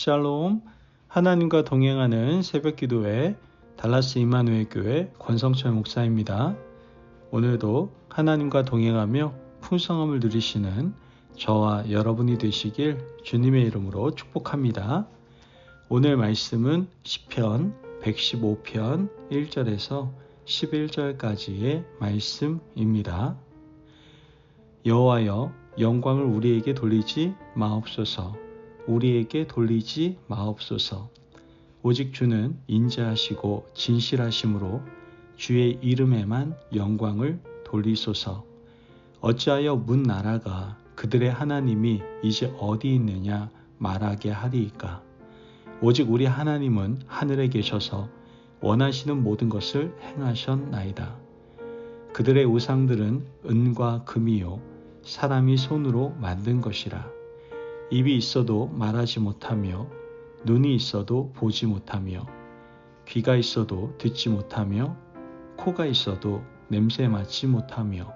샬롬, 하나님과 동행하는 새벽기도회 달라스 임마누엘 교회 권성철 목사입니다. 오늘도 하나님과 동행하며 풍성함을 누리시는 저와 여러분이 되시길 주님의 이름으로 축복합니다. 오늘 말씀은 시편 115편 1절에서 11절까지의 말씀입니다. 여호와여, 영광을 우리에게 돌리지 마옵소서. 우리에게 돌리지 마옵소서. 오직 주는 인자하시고 진실하심으로 주의 이름에만 영광을 돌리소서. 어찌하여 문 나라가 그들의 하나님이 이제 어디 있느냐 말하게 하리이까. 오직 우리 하나님은 하늘에 계셔서 원하시는 모든 것을 행하셨나이다. 그들의 우상들은 은과 금이요 사람이 손으로 만든 것이라. 입이 있어도 말하지 못하며 눈이 있어도 보지 못하며 귀가 있어도 듣지 못하며 코가 있어도 냄새 맡지 못하며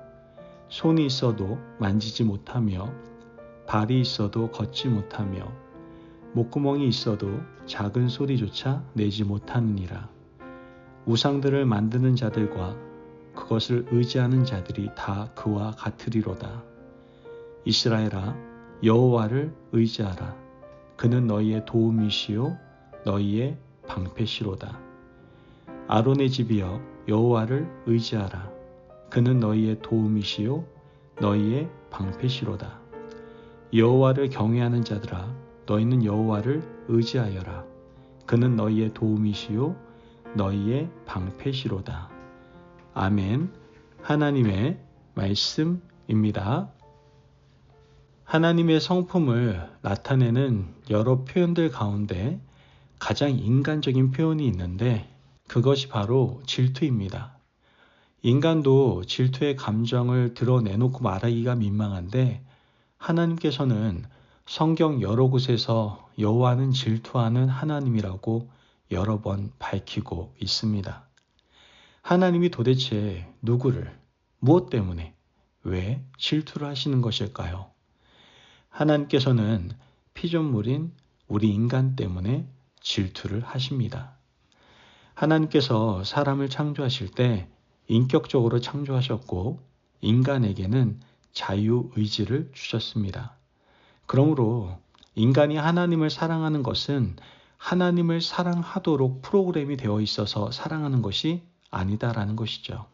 손이 있어도 만지지 못하며 발이 있어도 걷지 못하며 목구멍이 있어도 작은 소리조차 내지 못하느니라. 우상들을 만드는 자들과 그것을 의지하는 자들이 다 그와 같으리로다. 이스라엘아, 여호와를 의지하라. 그는 너희의 도움이시요 너희의 방패시로다. 아론의 집이여, 여호와를 의지하라. 그는 너희의 도움이시요 너희의 방패시로다. 여호와를 경외하는 자들아, 너희는 여호와를 의지하여라. 그는 너희의 도움이시요 너희의 방패시로다. 아멘. 하나님의 말씀입니다. 하나님의 성품을 나타내는 여러 표현들 가운데 가장 인간적인 표현이 있는데 그것이 바로 질투입니다. 인간도 질투의 감정을 드러내놓고 말하기가 민망한데 하나님께서는 성경 여러 곳에서 여호와는 질투하는 하나님이라고 여러 번 밝히고 있습니다. 하나님이 도대체 누구를, 무엇 때문에, 왜 질투를 하시는 것일까요? 하나님께서는 피조물인 우리 인간 때문에 질투를 하십니다. 하나님께서 사람을 창조하실 때 인격적으로 창조하셨고 인간에게는 자유의지를 주셨습니다. 그러므로 인간이 하나님을 사랑하는 것은 하나님을 사랑하도록 프로그램이 되어 있어서 사랑하는 것이 아니다라는 것이죠.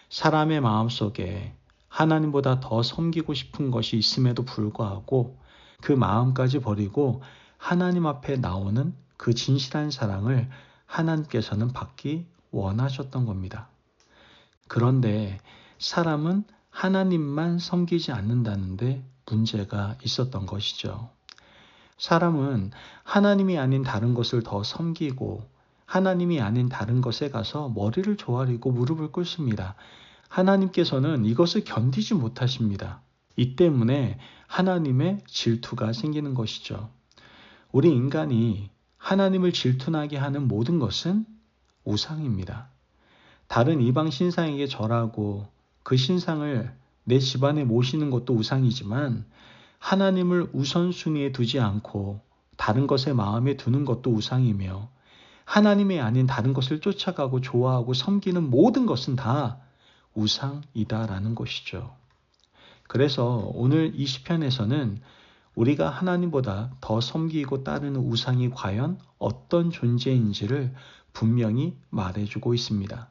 사람의 마음속에 하나님보다 더 섬기고 싶은 것이 있음에도 불구하고 그 마음까지 버리고 하나님 앞에 나오는 그 진실한 사랑을 하나님께서는 받기 원하셨던 겁니다. 그런데 사람은 하나님만 섬기지 않는다는데 문제가 있었던 것이죠. 사람은 하나님이 아닌 다른 것을 더 섬기고 하나님이 아닌 다른 것에 가서 머리를 조아리고 무릎을 꿇습니다. 하나님께서는 이것을 견디지 못하십니다. 이 때문에 하나님의 질투가 생기는 것이죠. 우리 인간이 하나님을 질투나게 하는 모든 것은 우상입니다. 다른 이방 신상에게 절하고 그 신상을 내 집안에 모시는 것도 우상이지만 하나님을 우선순위에 두지 않고 다른 것에 마음에 두는 것도 우상이며 하나님이 아닌 다른 것을 쫓아가고 좋아하고 섬기는 모든 것은 다 우상이다라는 것이죠. 그래서 오늘 이 시편에서는 우리가 하나님보다 더 섬기고 따르는 우상이 과연 어떤 존재인지를 분명히 말해주고 있습니다.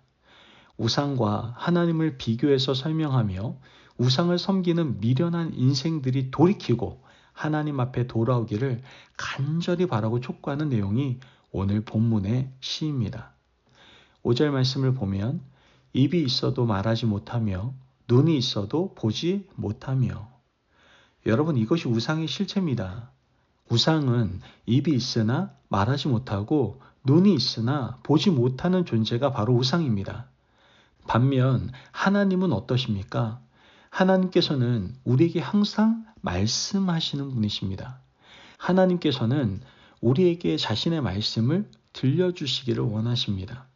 우상과 하나님을 비교해서 설명하며 우상을 섬기는 미련한 인생들이 돌이키고 하나님 앞에 돌아오기를 간절히 바라고 촉구하는 내용이 오늘 본문의 시입니다. 5절 말씀을 보면 입이 있어도 말하지 못하며 눈이 있어도 보지 못하며. 여러분, 이것이 우상의 실체입니다. 우상은 입이 있으나 말하지 못하고 눈이 있으나 보지 못하는 존재가 바로 우상입니다. 반면 하나님은 어떠십니까? 하나님께서는 우리에게 항상 말씀하시는 분이십니다. 하나님께서는 우리에게 자신의 말씀을 들려주시기를 원하십니다.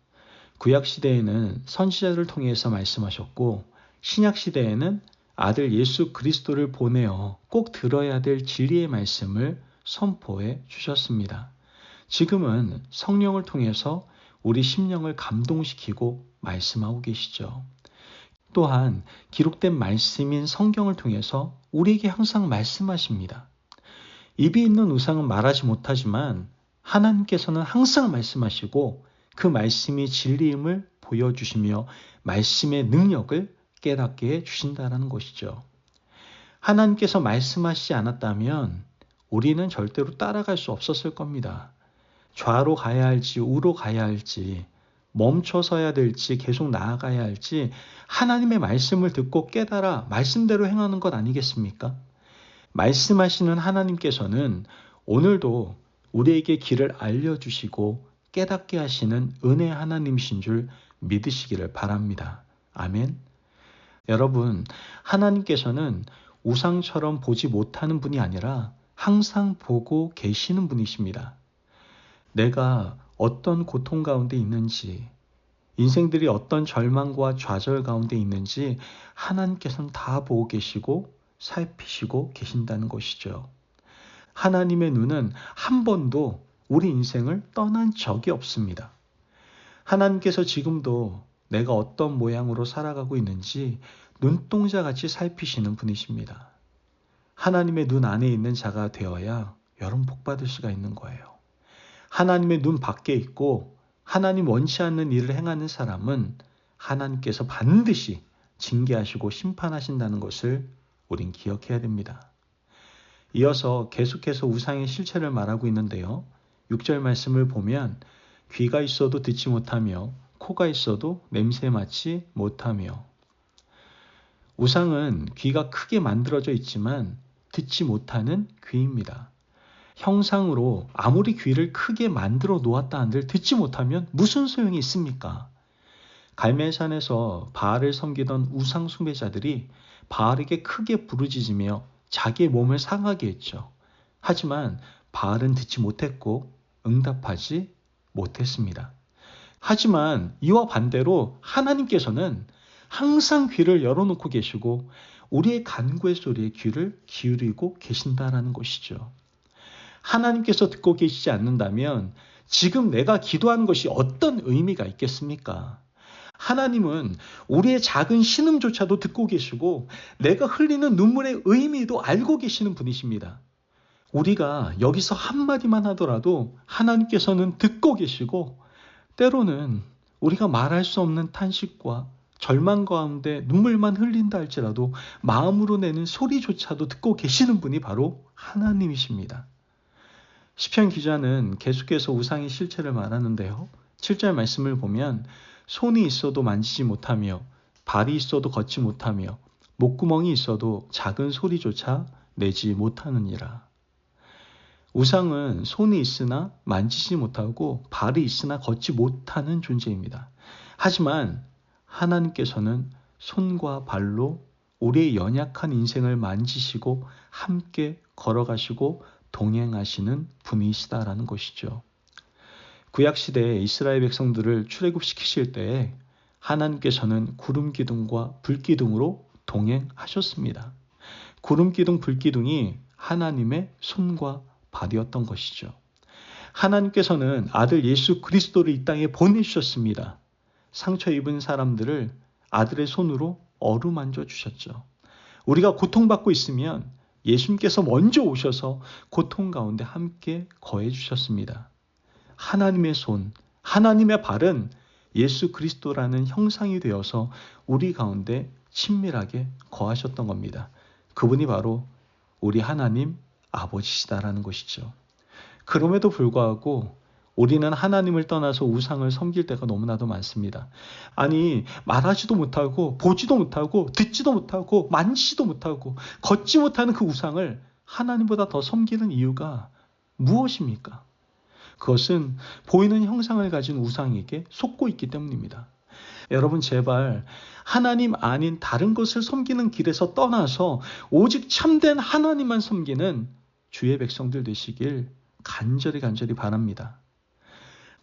구약시대에는 선지자를 통해서 말씀하셨고 신약시대에는 아들 예수 그리스도를 보내어 꼭 들어야 될 진리의 말씀을 선포해 주셨습니다. 지금은 성령을 통해서 우리 심령을 감동시키고 말씀하고 계시죠. 또한 기록된 말씀인 성경을 통해서 우리에게 항상 말씀하십니다. 입이 있는 우상은 말하지 못하지만 하나님께서는 항상 말씀하시고 그 말씀이 진리임을 보여주시며 말씀의 능력을 깨닫게 해 주신다는 것이죠. 하나님께서 말씀하시지 않았다면 우리는 절대로 따라갈 수 없었을 겁니다. 좌로 가야 할지 우로 가야 할지 멈춰서야 될지 계속 나아가야 할지 하나님의 말씀을 듣고 깨달아 말씀대로 행하는 것 아니겠습니까? 말씀하시는 하나님께서는 오늘도 우리에게 길을 알려주시고 깨닫게 하시는 은혜 하나님이신 줄 믿으시기를 바랍니다. 아멘. 여러분, 하나님께서는 우상처럼 보지 못하는 분이 아니라 항상 보고 계시는 분이십니다. 내가 어떤 고통 가운데 있는지, 인생들이 어떤 절망과 좌절 가운데 있는지 하나님께서는 다 보고 계시고 살피시고 계신다는 것이죠. 하나님의 눈은 한 번도 우리 인생을 떠난 적이 없습니다. 하나님께서 지금도 내가 어떤 모양으로 살아가고 있는지 눈동자같이 살피시는 분이십니다. 하나님의 눈 안에 있는 자가 되어야 여러분 복받을 수가 있는 거예요. 하나님의 눈 밖에 있고 하나님 원치 않는 일을 행하는 사람은 하나님께서 반드시 징계하시고 심판하신다는 것을 우린 기억해야 됩니다. 이어서 계속해서 우상의 실체를 말하고 있는데요. 6절 말씀을 보면 귀가 있어도 듣지 못하며 코가 있어도 냄새 맡지 못하며 우상은 귀가 크게 만들어져 있지만 듣지 못하는 귀입니다. 형상으로 아무리 귀를 크게 만들어 놓았다 한들 듣지 못하면 무슨 소용이 있습니까? 갈멜산에서 바알을 섬기던 우상 숭배자들이 바알에게 크게 부르짖으며 자기의 몸을 상하게 했죠. 하지만 바알은 듣지 못했고 응답하지 못했습니다. 하지만 이와 반대로 하나님께서는 항상 귀를 열어놓고 계시고 우리의 간구의 소리에 귀를 기울이고 계신다라는 것이죠. 하나님께서 듣고 계시지 않는다면 지금 내가 기도하는 것이 어떤 의미가 있겠습니까? 하나님은 우리의 작은 신음조차도 듣고 계시고 내가 흘리는 눈물의 의미도 알고 계시는 분이십니다. 우리가 여기서 한마디만 하더라도 하나님께서는 듣고 계시고 때로는 우리가 말할 수 없는 탄식과 절망 가운데 눈물만 흘린다 할지라도 마음으로 내는 소리조차도 듣고 계시는 분이 바로 하나님이십니다. 시편 기자는 계속해서 우상의 실체를 말하는데요. 7절 말씀을 보면 손이 있어도 만지지 못하며 발이 있어도 걷지 못하며 목구멍이 있어도 작은 소리조차 내지 못하느니라. 우상은 손이 있으나 만지지 못하고 발이 있으나 걷지 못하는 존재입니다. 하지만 하나님께서는 손과 발로 우리의 연약한 인생을 만지시고 함께 걸어가시고 동행하시는 분이시다라는 것이죠. 구약시대에 이스라엘 백성들을 출애굽시키실 때에 하나님께서는 구름기둥과 불기둥으로 동행하셨습니다. 구름기둥, 불기둥이 하나님의 손과 발이었던 것이죠. 하나님께서는 아들 예수 그리스도를 이 땅에 보내주셨습니다. 상처 입은 사람들을 아들의 손으로 어루만져 주셨죠. 우리가 고통받고 있으면 예수님께서 먼저 오셔서 고통 가운데 함께 거해 주셨습니다. 하나님의 손, 하나님의 발은 예수 그리스도라는 형상이 되어서 우리 가운데 친밀하게 거하셨던 겁니다. 그분이 바로 우리 하나님 아버지시다라는 것이죠. 그럼에도 불구하고 우리는 하나님을 떠나서 우상을 섬길 때가 너무나도 많습니다. 아니, 말하지도 못하고 보지도 못하고 듣지도 못하고 만지지도 못하고 걷지 못하는 그 우상을 하나님보다 더 섬기는 이유가 무엇입니까? 그것은 보이는 형상을 가진 우상에게 속고 있기 때문입니다. 여러분 제발 하나님 아닌 다른 것을 섬기는 길에서 떠나서 오직 참된 하나님만 섬기는 주의 백성들 되시길 간절히 바랍니다.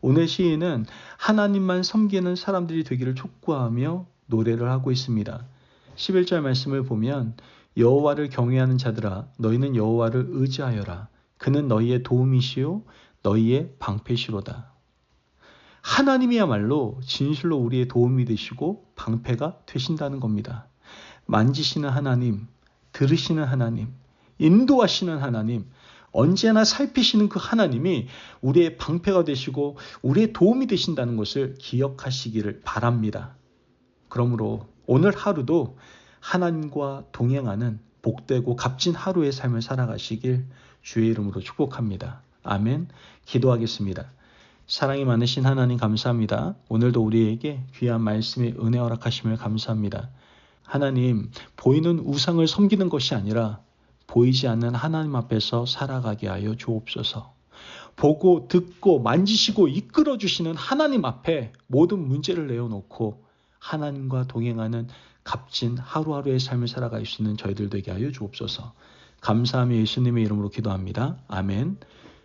오늘 시인은 하나님만 섬기는 사람들이 되기를 촉구하며 노래를 하고 있습니다. 11절 말씀을 보면 여호와를 경외하는 자들아 너희는 여호와를 의지하여라. 그는 너희의 도움이시요 너희의 방패시로다. 하나님이야말로 진실로 우리의 도움이 되시고 방패가 되신다는 겁니다. 만지시는 하나님, 들으시는 하나님, 인도하시는 하나님, 언제나 살피시는 그 하나님이 우리의 방패가 되시고 우리의 도움이 되신다는 것을 기억하시기를 바랍니다. 그러므로 오늘 하루도 하나님과 동행하는 복되고 값진 하루의 삶을 살아가시길 주의 이름으로 축복합니다. 아멘. 기도하겠습니다. 사랑이 많으신 하나님 감사합니다. 오늘도 우리에게 귀한 말씀의 은혜 허락하심을 감사합니다. 하나님, 보이는 우상을 섬기는 것이 아니라 보이지 않는 하나님 앞에서 살아가게 하여 주옵소서. 보고 듣고 만지시고 이끌어 주시는 하나님 앞에 모든 문제를 내어놓고 하나님과 동행하는 값진 하루하루의 삶을 살아갈 수 있는 저희들 되게 하여 주옵소서. 감사하며 예수님의 이름으로 기도합니다. 아멘.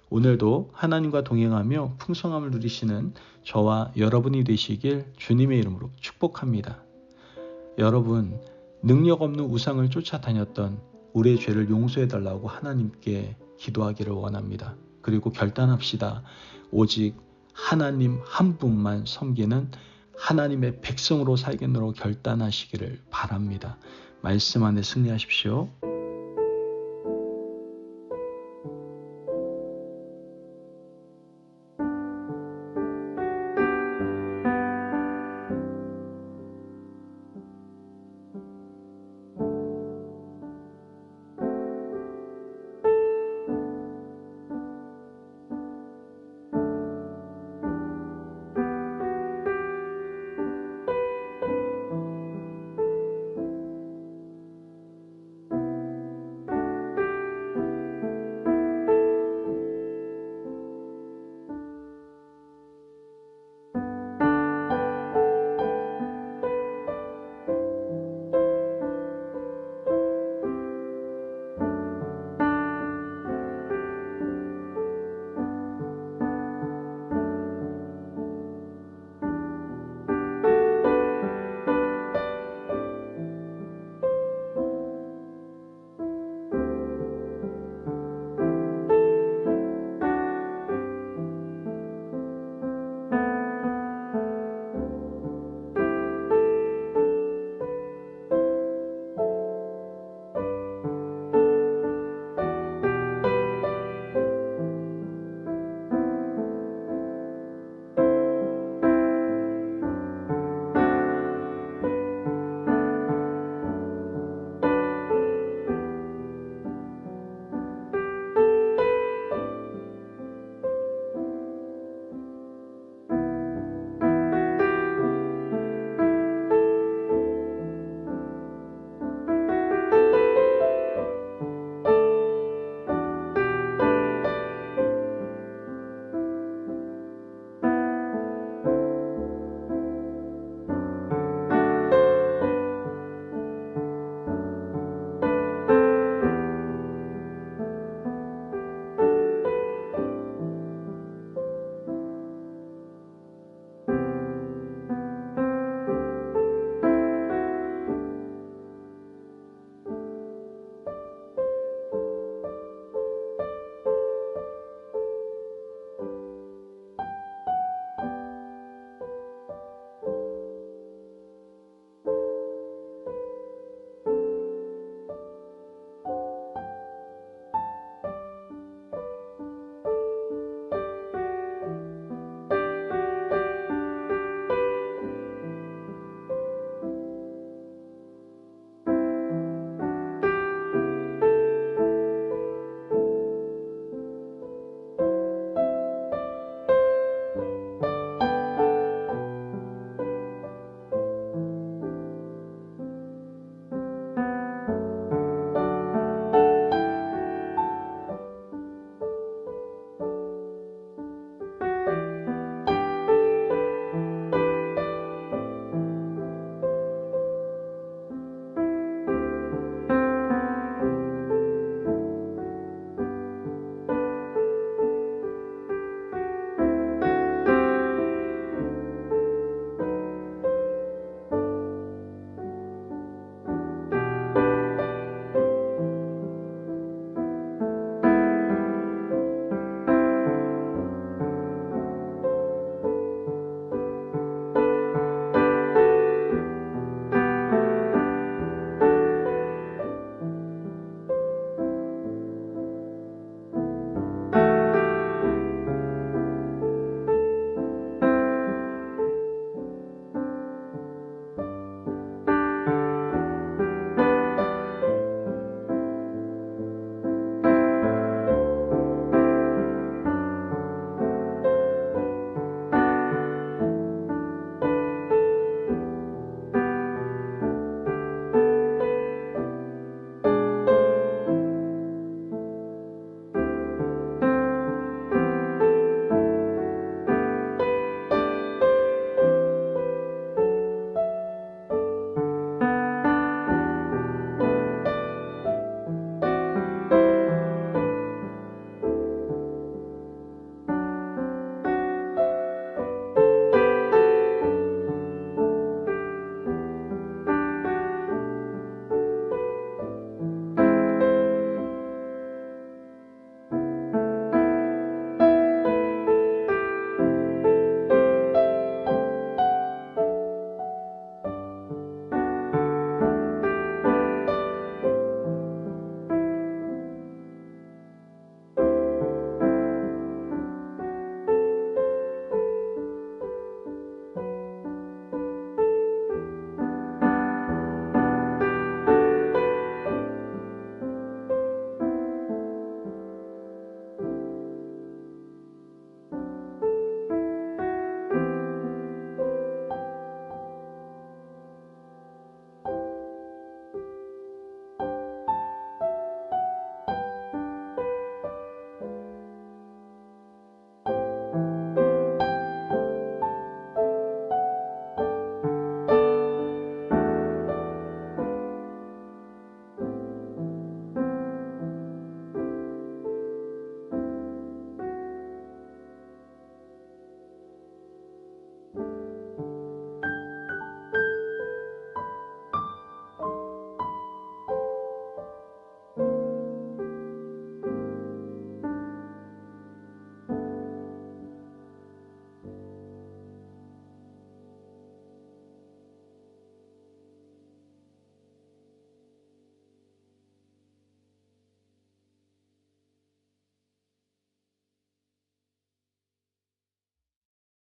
오늘도 하나님과 동행하며 풍성함을 누리시는 저와 여러분이 되시길 주님의 이름으로 축복합니다. 여러분, 능력 없는 우상을 쫓아다녔던 우리의 죄를 용서해달라고 하나님께 기도하기를 원합니다. 그리고 결단합시다. 오직 하나님 한 분만 섬기는 하나님의 백성으로 살겠노라고 결단하시기를 바랍니다. 말씀 안에 승리하십시오.